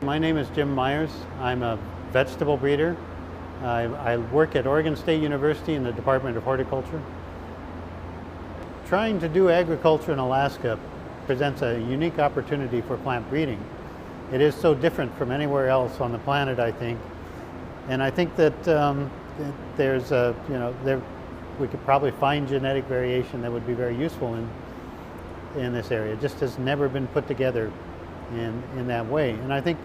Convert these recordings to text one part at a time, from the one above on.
My name is Jim Myers. I'm a vegetable breeder. I work at Oregon State University in the Department of Horticulture. Trying to do agriculture in Alaska presents a unique opportunity for plant breeding. It is so different from anywhere else on the planet, I think. And I think that we could probably find genetic variation that would be very useful in this area. It just has never been put together in that way. And I think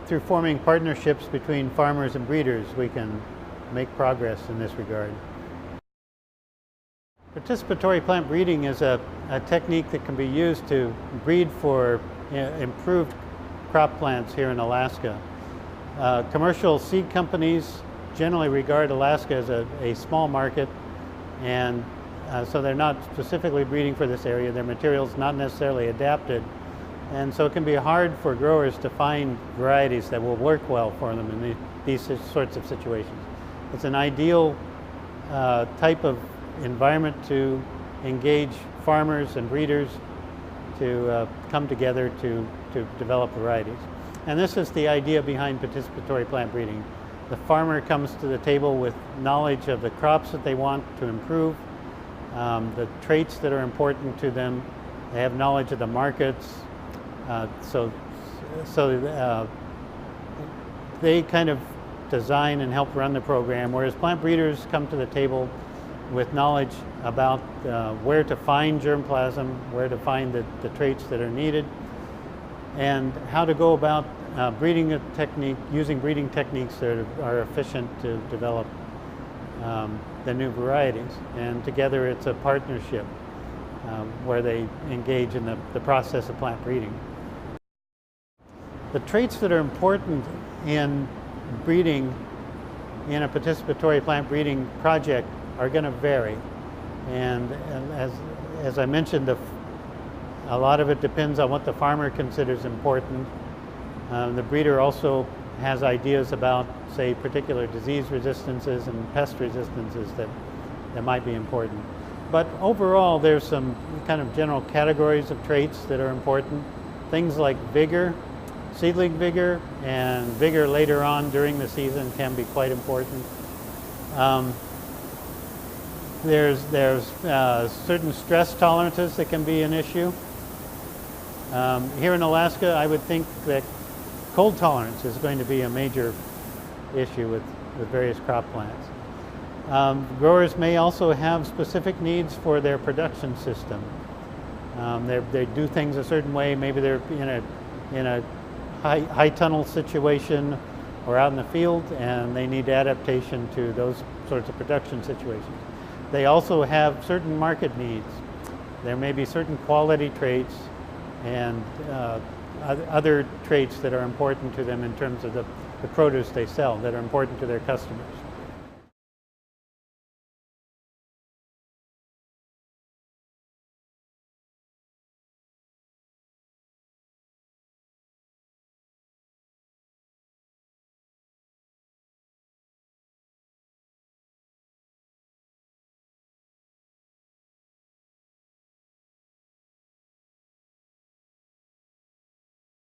through forming partnerships between farmers and breeders, we can make progress in this regard. Participatory plant breeding is a technique that can be used to breed for improved crop plants here in Alaska. Commercial seed companies generally regard Alaska as a small market, and so they're not specifically breeding for this area. Their material's not necessarily adapted, and so it can be hard for growers to find varieties that will work well for them in these sorts of situations. It's an ideal type of environment to engage farmers and breeders to come together to develop varieties. And this is the idea behind participatory plant breeding. The farmer comes to the table with knowledge of the crops that they want to improve, the traits that are important to them. They have knowledge of the markets, so they kind of design and help run the program, whereas plant breeders come to the table with knowledge about where to find germplasm, where to find the traits that are needed, and how to go about breeding a technique, using breeding techniques that are efficient to develop the new varieties. And together it's a partnership where they engage in the process of plant breeding. The traits that are important in breeding in a participatory plant breeding project are going to vary. And as I mentioned, a lot of it depends on what the farmer considers important. The breeder also has ideas about, say, particular disease resistances and pest resistances that might be important. But overall, there's some kind of general categories of traits that are important. Things like vigor, seedling vigor, and vigor later on during the season can be quite important. There's certain stress tolerances that can be an issue. Here in Alaska, I would think that cold tolerance is going to be a major issue with various crop plants. Growers may also have specific needs for their production system. They do things a certain way. Maybe they're in a high tunnel situation or out in the field, and they need adaptation to those sorts of production situations. They also have certain market needs. There may be certain quality traits and other traits that are important to them in terms of the produce they sell, that are important to their customers.